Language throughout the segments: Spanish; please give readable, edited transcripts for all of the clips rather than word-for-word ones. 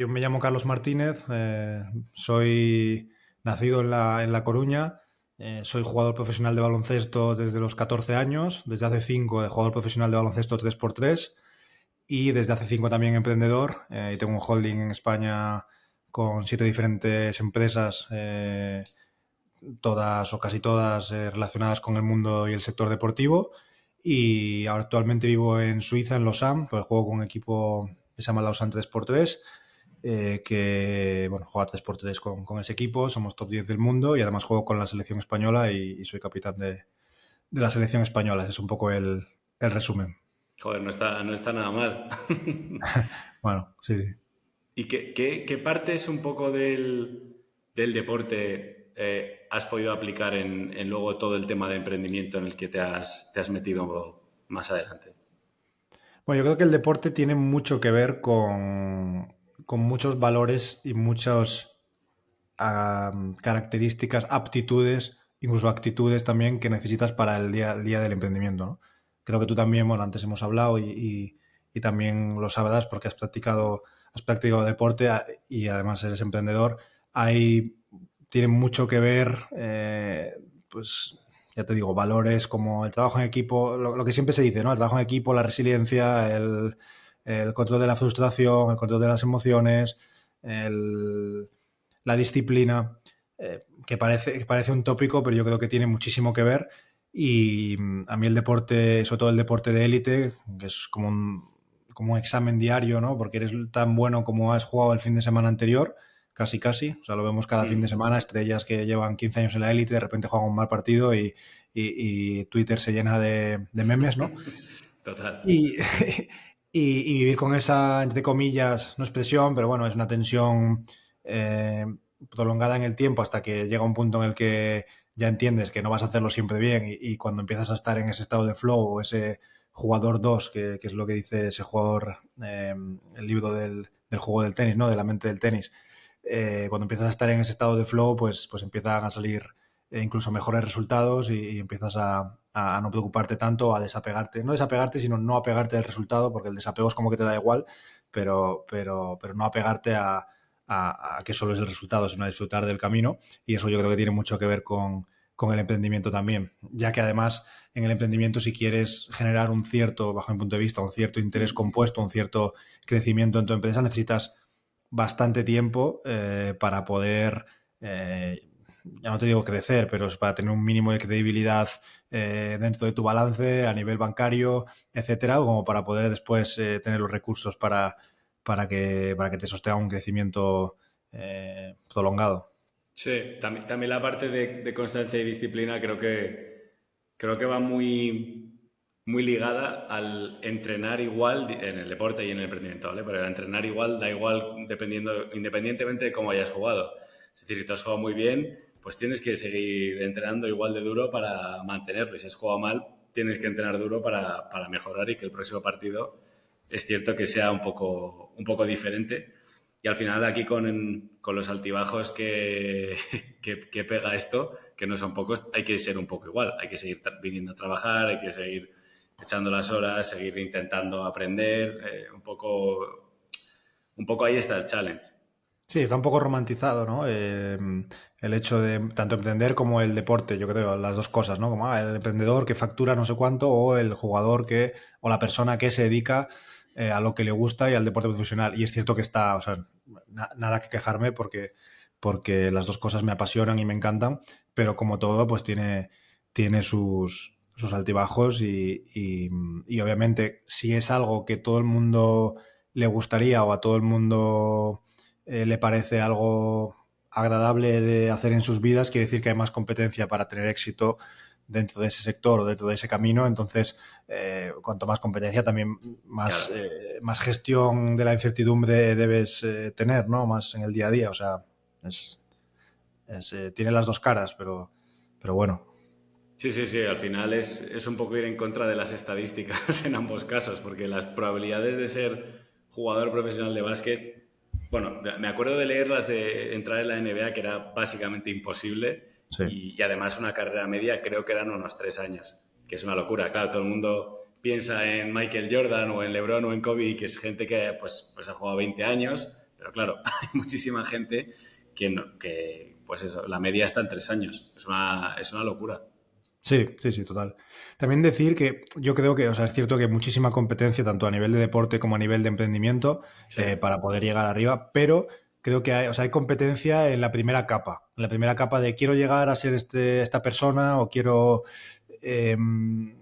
Yo me llamo Carlos Martínez, soy nacido en La Coruña, soy jugador profesional de baloncesto desde los 14 años, desde hace 5 de jugador profesional de baloncesto 3x3 y desde hace 5 también emprendedor, y tengo un holding en España con 7 diferentes empresas, todas o casi todas relacionadas con el mundo y el sector deportivo, y ahora actualmente vivo en Suiza, en Lausanne, pues juego con un equipo que se llama Lausanne 3x3, que bueno, juega 3x3 con ese equipo, somos top 10 del mundo y además juego con la selección española y soy capitán de la selección española. Ese es un poco el resumen. Joder, no está nada mal. Bueno, sí, sí. ¿Y qué partes un poco del deporte has podido aplicar en luego todo el tema de emprendimiento en el que te has metido más adelante? Bueno, yo creo que el deporte tiene mucho que ver con muchos valores y muchas características, aptitudes, incluso actitudes también que necesitas para el día del emprendimiento, ¿no? Creo que tú también, bueno, antes hemos hablado y también lo sabrás porque has practicado deporte y además eres emprendedor. Hay, tiene mucho que ver, pues ya te digo, valores como el trabajo en equipo, lo que siempre se dice, ¿no? El trabajo en equipo, la resiliencia, el control de la frustración, el control de las emociones, el, la disciplina, que parece un tópico, pero yo creo que tiene muchísimo que ver. Y a mí el deporte, sobre todo el deporte de élite, que es como un examen diario, ¿no? Porque eres tan bueno como has jugado el fin de semana anterior, casi casi. O sea, lo vemos cada fin de semana, estrellas que llevan 15 años en la élite, de repente juegan un mal partido y Twitter se llena de memes, ¿no? Total. Y, y vivir con esa, entre comillas, no es presión, pero bueno, es una tensión eh, prolongada en el tiempo hasta que llega un punto en el que ya entiendes que no vas a hacerlo siempre bien y cuando empiezas a estar en ese estado de flow o ese jugador 2 que es lo que dice ese jugador, el libro del juego del tenis, ¿no? De la mente del tenis. Cuando empiezas a estar en ese estado de flow, pues empiezan a salir incluso mejores resultados y empiezas a no preocuparte tanto, a desapegarte, no desapegarte, sino no apegarte del resultado, porque el desapego es como que te da igual, pero no apegarte a que solo es el resultado, sino a disfrutar del camino. Y eso yo creo que tiene mucho que ver con el emprendimiento también, ya que además en el emprendimiento si quieres generar un cierto, bajo mi punto de vista, un cierto interés compuesto, un cierto crecimiento en tu empresa, necesitas bastante tiempo para poder, ya no te digo crecer, pero es para tener un mínimo de credibilidad dentro de tu balance a nivel bancario, etcétera, como para poder después tener los recursos para que te sostenga un crecimiento prolongado. Sí, también la parte de constancia y disciplina creo que va muy ligada al entrenar igual en el deporte y en el emprendimiento, ¿vale? Pero el entrenar igual da igual independientemente de cómo hayas jugado. Es decir, si tú has jugado muy bien, pues tienes que seguir entrenando igual de duro para mantenerlo. Y si has jugado mal, tienes que entrenar duro para mejorar y que el próximo partido es cierto que sea un poco diferente. Y al final aquí con los altibajos que pega esto, que no son pocos, hay que ser un poco igual. Hay que seguir viniendo a trabajar, hay que seguir echando las horas, seguir intentando aprender. Un poco ahí está el challenge. Sí, está un poco romantizado, ¿no? El hecho de tanto emprender como el deporte, yo creo, las dos cosas, ¿no? Como el emprendedor que factura no sé cuánto o el jugador o la persona que se dedica a lo que le gusta y al deporte profesional. Y es cierto que está, o sea, nada que quejarme porque las dos cosas me apasionan y me encantan, pero como todo, pues tiene sus altibajos y obviamente si es algo que todo el mundo le gustaría o a todo el mundo le parece algo agradable de hacer en sus vidas, quiere decir que hay más competencia para tener éxito dentro de ese sector o dentro de ese camino. Entonces, cuanto más competencia, también Claro. más gestión de la incertidumbre debes tener, ¿no? Más en el día a día. O sea, es, tiene las dos caras, pero bueno. Sí, sí, sí, al final es un poco ir en contra de las estadísticas en ambos casos, porque las probabilidades de ser jugador profesional de básquet, bueno, me acuerdo de leerlas de entrar en la NBA, que era básicamente imposible, Sí. y además una carrera media creo que eran unos 3 años, que es una locura. Claro, todo el mundo piensa en Michael Jordan o en LeBron o en Kobe, que es gente que pues ha jugado 20 años, Pero claro, hay muchísima gente que pues eso, la media está en 3 años. Es una locura. Sí, sí, sí, total. También decir que yo creo que, o sea, es cierto que hay muchísima competencia, tanto a nivel de deporte como a nivel de emprendimiento, Sí, para poder llegar arriba, pero creo que hay, o sea, hay competencia en la primera capa. En la primera capa de quiero llegar a ser esta persona o quiero eh,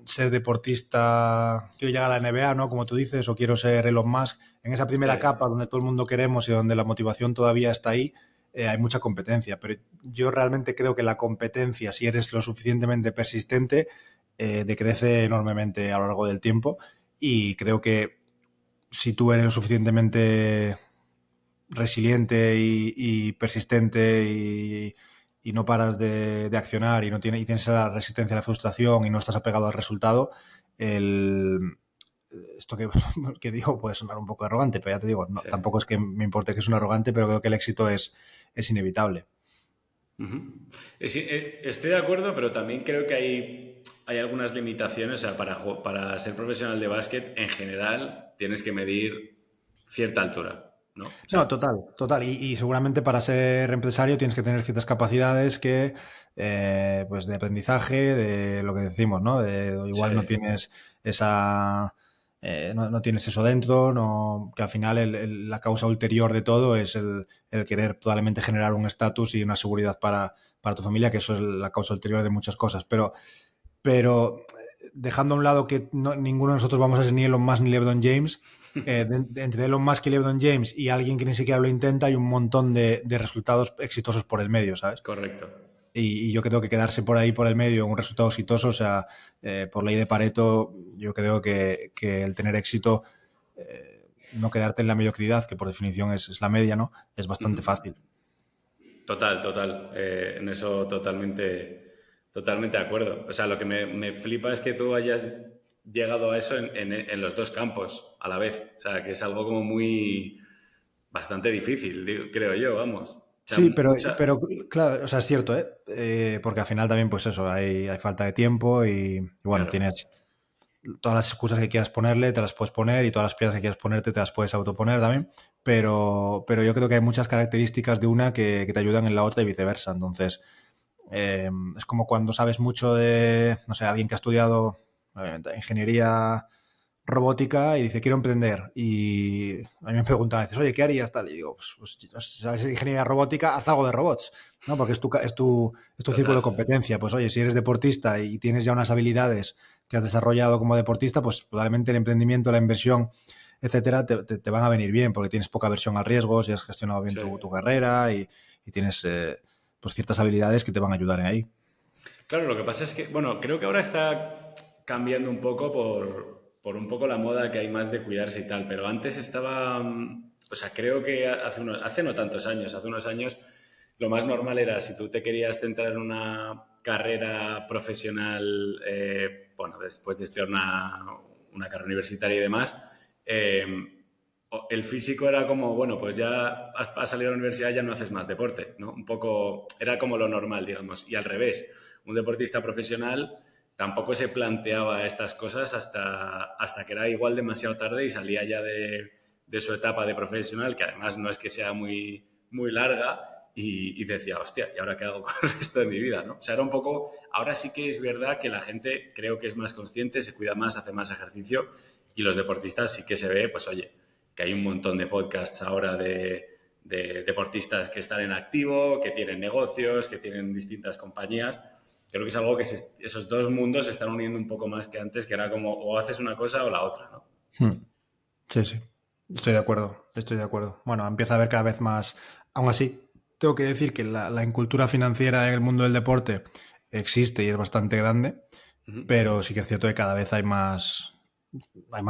ser deportista, quiero llegar a la NBA, ¿no? Como tú dices, o quiero ser Elon Musk. En esa sí. primera capa donde todo el mundo queremos y donde la motivación todavía está ahí, hay mucha competencia, pero yo realmente creo que la competencia, si eres lo suficientemente persistente, decrece enormemente a lo largo del tiempo, y creo que si tú eres lo suficientemente resiliente y persistente y no paras de accionar y tienes esa resistencia a la frustración y no estás apegado al resultado, esto que digo puede sonar un poco arrogante, pero ya te digo, no, Sí. tampoco es que me importe que es un arrogante, pero creo que el éxito es inevitable. Ujú. Sí, estoy de acuerdo, pero también creo que hay algunas limitaciones. O sea, para ser profesional de básquet, en general, tienes que medir cierta altura, ¿no? O No, sea, total, total. Y seguramente para ser empresario tienes que tener ciertas capacidades pues de aprendizaje, de lo que decimos, ¿no? sí. Igual no tienes esa, no tienes eso dentro, no, que al final la causa ulterior de todo es el querer probablemente generar un estatus y una seguridad para tu familia, que eso es la causa ulterior de muchas cosas. Pero dejando a un lado que ninguno de nosotros vamos a ser ni Elon Musk ni LeBron James, entre Elon Musk y LeBron James y alguien que ni siquiera lo intenta, hay un montón de resultados exitosos por el medio, ¿sabes? Correcto. Y yo creo que quedarse por ahí, por el medio, un resultado exitoso, o sea, por ley de Pareto, yo creo que el tener éxito, no quedarte en la mediocridad, que por definición es la media, ¿no? Es bastante Ujú. fácil. Total, total. En eso totalmente de acuerdo. O sea, lo que me flipa es que tú hayas llegado a eso en los dos campos a la vez. O sea, que es algo como bastante difícil, creo yo, vamos. O sea, Sí, pero claro, o sea, es cierto, ¿eh? Porque al final también, pues eso, hay falta de tiempo y bueno, claro. tienes todas las excusas que quieras ponerle, te las puedes poner, y todas las piedras que quieras ponerte, te las puedes autoponer también, pero yo creo que hay muchas características de una que te ayudan en la otra y viceversa. Entonces, es como cuando sabes mucho de, no sé, alguien que ha estudiado ingeniería robótica y dice, quiero emprender. Y a mí me preguntan a veces, oye, ¿qué harías tal? Y digo, pues si sabes ingeniería robótica, haz algo de robots, ¿no? Porque es tu círculo Total. de competencia. Pues oye, si eres deportista y tienes ya unas habilidades que has desarrollado como deportista, pues probablemente el emprendimiento, la inversión, etcétera, te van a venir bien, porque tienes poca aversión al riesgo, si has gestionado bien Sí. tu carrera y tienes pues ciertas habilidades que te van a ayudar en ahí. Claro, lo que pasa es que, bueno, creo que ahora está cambiando un poco por un poco la moda que hay más de cuidarse y tal, pero antes estaba, o sea, creo que hace no tantos años, hace unos años, lo más normal era si tú te querías centrar en una carrera profesional, bueno, después de estudiar una carrera universitaria y demás, el físico era como, bueno, pues ya has salido de la universidad, ya no haces más deporte, ¿no? Un poco, era como lo normal, digamos, y al revés, un deportista profesional tampoco se planteaba estas cosas hasta que era igual demasiado tarde y salía ya de su etapa de profesional, que además no es que sea muy larga, y decía, hostia, ¿y ahora qué hago con el resto de mi vida? ¿no? O sea, era un poco, ahora sí que es verdad que la gente creo que es más consciente, se cuida más, hace más ejercicio, y los deportistas sí que se ve, pues oye, que hay un montón de podcasts ahora de deportistas que están en activo, que tienen negocios, que tienen distintas compañías. Creo que es algo que esos dos mundos se están uniendo un poco más que antes, que era como o haces una cosa o la otra, ¿no? Hmm. Sí, sí. Estoy de acuerdo, estoy de acuerdo. Bueno, empieza a haber cada vez más. Aún así, tengo que decir que la incultura financiera en el mundo del deporte existe y es bastante grande, Ujú. pero sí que es cierto que cada vez hay más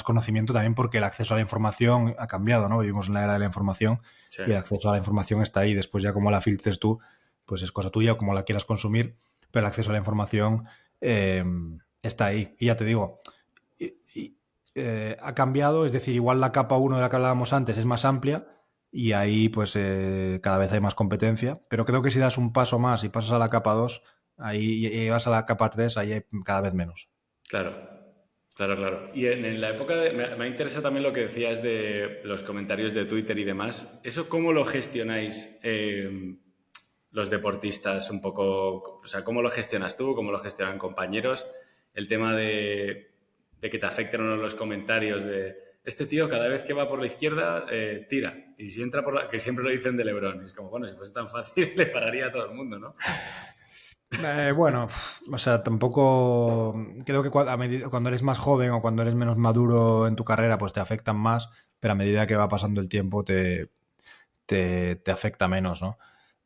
conocimiento también, porque el acceso a la información ha cambiado, ¿no? Vivimos en la era de la información Sí. y el acceso a la información está ahí. Después ya como la filtres tú, pues es cosa tuya o como la quieras consumir, pero el acceso a la información eh, está ahí. Y ya te digo, ha cambiado, es decir, igual la capa uno de la que hablábamos antes es más amplia y ahí pues cada vez hay más competencia, pero creo que si das un paso más y pasas a la capa 2 ahí y vas a la capa 3, ahí hay cada vez menos. Claro. Claro, claro. Y en la época me interesa también lo que decías de los comentarios de Twitter y demás. ¿Eso cómo lo gestionáis los deportistas un poco? O sea, ¿cómo lo gestionas tú? ¿Cómo lo gestionan compañeros? El tema de que te afecten o no los comentarios de este tío cada vez que va por la izquierda tira. Y si entra por la... que siempre lo dicen de LeBron. Y es como, bueno, si fuese tan fácil le pararía a todo el mundo, ¿no? Bueno, o sea, tampoco creo que cuando eres más joven o cuando eres menos maduro en tu carrera, pues te afectan más, pero a medida que va pasando el tiempo te afecta menos, ¿no?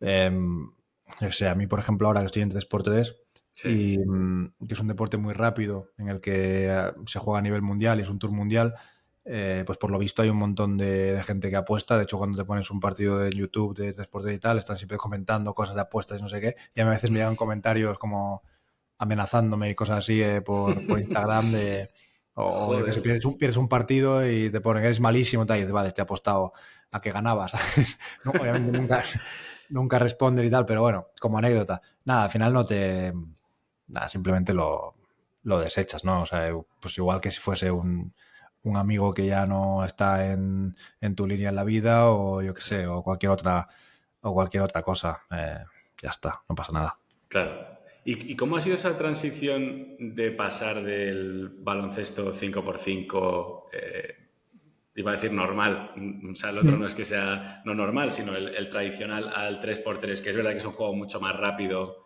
O sea, a mí, por ejemplo, ahora que estoy en 3x3 Sí. y que es un deporte muy rápido en el que se juega a nivel mundial y es un tour mundial, pues por lo visto hay un montón de gente que apuesta. De hecho, cuando te pones un partido de YouTube de 3x3 y tal, están siempre comentando cosas de apuestas y no sé qué. Y a mí a veces me llegan comentarios como amenazándome y cosas así por Instagram de... O yo que sé, Joder. pierdes un partido y te ponen, eres malísimo, tal, y dices, vale, te he apostado a que ganabas, ¿sabes? No, obviamente nunca responden y tal, pero bueno, como anécdota. Nada, al final no te... Nada, simplemente lo desechas, ¿no? O sea, pues igual que si fuese un amigo que ya no está en tu línea en la vida o yo qué sé, o cualquier otra cosa. Ya está, no pasa nada. Claro. ¿Y cómo ha sido esa transición de pasar del baloncesto 5x5, iba a decir normal, o sea, el otro no es que sea no normal, sino el tradicional al 3x3, que es verdad que es un juego mucho más rápido,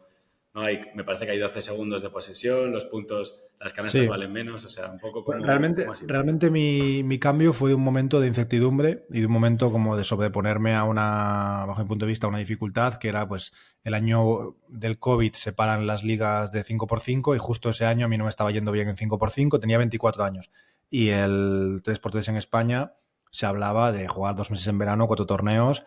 ¿no? Me parece que hay 12 segundos de posesión, los puntos, las canastas Sí, valen menos, o sea, un poco bueno, cómo ha realmente, sido. realmente mi cambio fue de un momento de incertidumbre y de un momento como de sobreponerme a bajo mi punto de vista, a una dificultad que era pues el año del COVID se paran las ligas de 5x5 y justo ese año a mí no me estaba yendo bien en 5x5, tenía 24 años y el 3x3 en España se hablaba de jugar 2 meses en verano, 4 torneos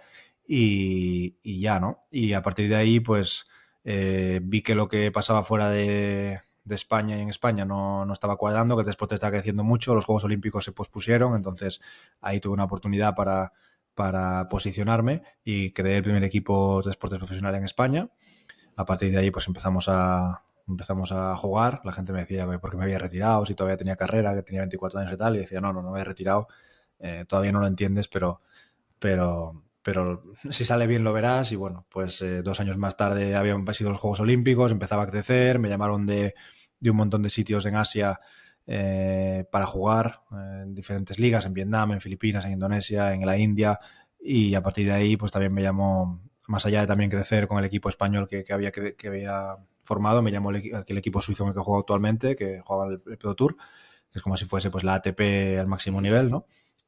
y ya, ¿no? Y a partir de ahí pues vi que lo que pasaba fuera de España y en España no estaba cuadrando, que el deporte está creciendo mucho, los Juegos Olímpicos se pospusieron, entonces ahí tuve una oportunidad para posicionarme y creé el primer equipo de deportes profesional en España. A partir de ahí pues empezamos a jugar, la gente me decía por qué me había retirado, si todavía tenía carrera, que tenía 24 años y tal, y decía no me he retirado, todavía no lo entiendes, pero si sale bien lo verás. Y bueno, pues 2 años más tarde habían sido los Juegos Olímpicos, empezaba a crecer, me llamaron de un montón de sitios en Asia para jugar en diferentes ligas, en Vietnam, en Filipinas, en Indonesia, en la India, y a partir de ahí pues también me llamó, más allá de también crecer con el equipo español que había formado, me llamó el equipo suizo en el que juego actualmente, que juega el Pro Tour, que es como si fuese pues la ATP al máximo nivel, ¿no?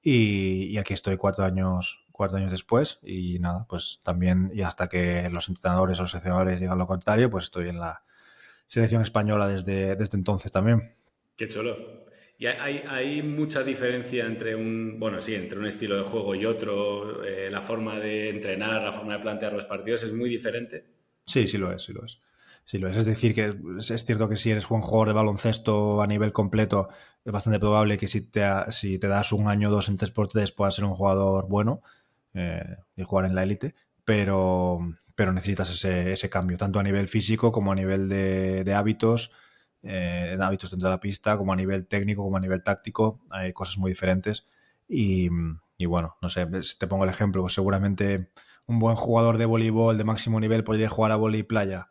Y aquí estoy 4 años después y nada, pues también, y hasta que los entrenadores o los seleccionadores digan lo contrario, pues estoy en la selección española desde entonces también. Qué chulo. ¿Y hay mucha diferencia entre bueno, sí, entre un estilo de juego y otro? La forma de entrenar, la forma de plantear los partidos es muy diferente. Sí, sí lo es, sí lo es. Sí lo es. Es decir, que es cierto que si eres buen jugador de baloncesto a nivel completo, es bastante probable que si te das un año o dos en 3x3 puedas ser un jugador bueno y jugar en la élite, pero necesitas ese cambio, tanto a nivel físico como a nivel de hábitos, de hábitos dentro de la pista, como a nivel técnico, como a nivel táctico. Hay cosas muy diferentes y, y bueno, no sé, te pongo el ejemplo, pues seguramente un buen jugador de voleibol de máximo nivel podría jugar a vóley playa.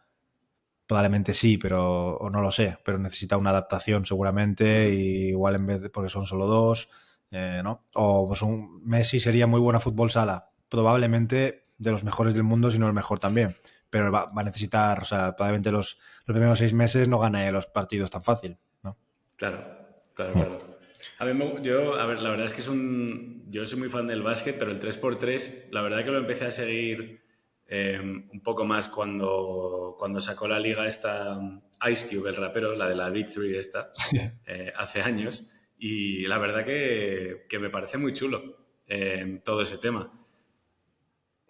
Probablemente sí, pero o no lo sé, pero necesita una adaptación seguramente, Ujú. y igual en vez de porque son solo dos, ¿no? O pues un Messi sería muy buena fútbol sala, probablemente de los mejores del mundo, si no el mejor también, pero va a necesitar, o sea, probablemente los primeros 6 meses no gane los partidos tan fácil, ¿no? Claro, claro, claro. A mí yo, a ver, la verdad es que yo soy muy fan del básquet, pero el 3x3, la verdad que lo empecé a seguir un poco más cuando sacó la liga esta Ice Cube, el rapero, la de la Big Three esta, hace años. Y la verdad que me parece muy chulo todo ese tema.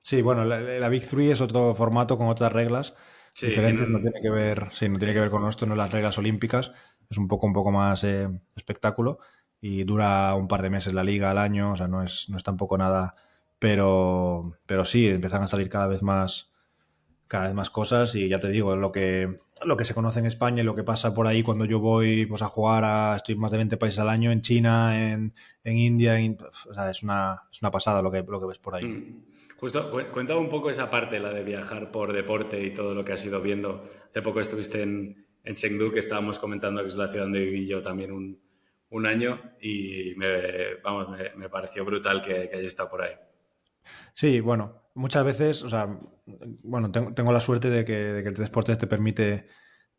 Sí, bueno, la Big Three es otro formato con otras reglas Sí, diferentes, no tienen... tiene que ver, sí, no tiene que ver con esto, no las reglas olímpicas, es un poco más espectáculo y dura un par de meses la liga al año, o sea, no es tampoco nada, pero sí, empiezan a salir cada vez más cosas y ya te digo, lo que se conoce en España y lo que pasa por ahí cuando yo voy pues, a jugar estoy más de 20 países al año, en China, en India, o sea, es una pasada lo que ves por ahí. Justo, cuéntame un poco esa parte, la de viajar por deporte y todo lo que has ido viendo. Hace poco estuviste en Chengdu, que estábamos comentando que es la ciudad donde viví yo también un año, y me pareció brutal que hayas estado por ahí. Sí, bueno, muchas veces, o sea, bueno, tengo la suerte de que el deporte te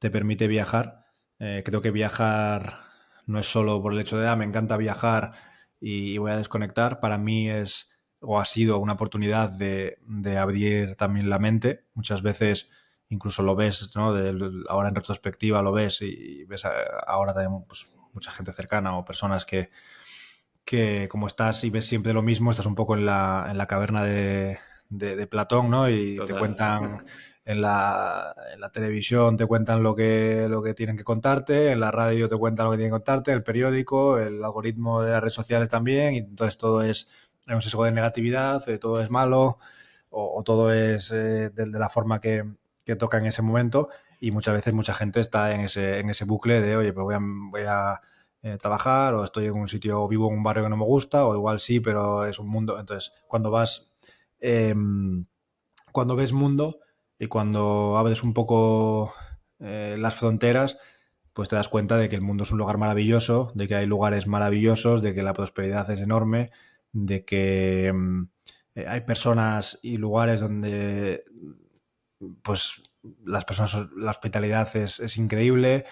permite viajar. Creo que viajar no es solo por el hecho de, me encanta viajar y voy a desconectar. Para mí es, o ha sido una oportunidad de abrir también la mente. Muchas veces incluso lo ves, ¿no? Ahora en retrospectiva lo ves y ves ahora también pues, mucha gente cercana o personas que como estás y ves siempre lo mismo, estás un poco en la caverna de Platón, ¿no? Y te Total. cuentan en la televisión, te cuentan lo que tienen que contarte, en la radio te cuentan lo que tienen que contarte, el periódico, el algoritmo de las redes sociales también, y entonces todo es un sesgo de negatividad, todo es malo, o todo es de la forma que toca en ese momento, y muchas veces mucha gente está en ese bucle de, oye, pues voy a trabajar, o estoy en un sitio, o vivo en un barrio que no me gusta, o igual sí, pero es un mundo. Entonces, eh, cuando ves mundo y cuando abres un poco las fronteras, pues te das cuenta de que el mundo es un lugar maravilloso, de que hay lugares maravillosos, de que la prosperidad es enorme, de que hay personas y lugares donde pues las personas, la hospitalidad es increíble,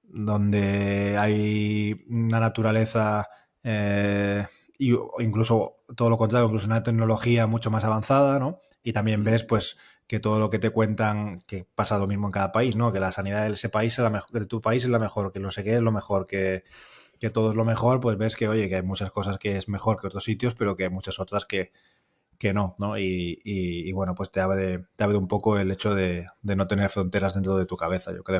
donde hay una naturaleza o incluso todo lo contrario, incluso una tecnología mucho más avanzada, ¿no? Y también ves, pues, que todo lo que te cuentan, que pasa lo mismo en cada país, ¿no? Que la sanidad de ese país es la mejor, de tu país es la mejor, que no sé qué es lo mejor, que todo es lo mejor, pues ves que, oye, que hay muchas cosas que es mejor que otros sitios, pero que hay muchas otras que no, ¿no? Y bueno, pues te abre un poco el hecho de no tener fronteras dentro de tu cabeza, yo creo.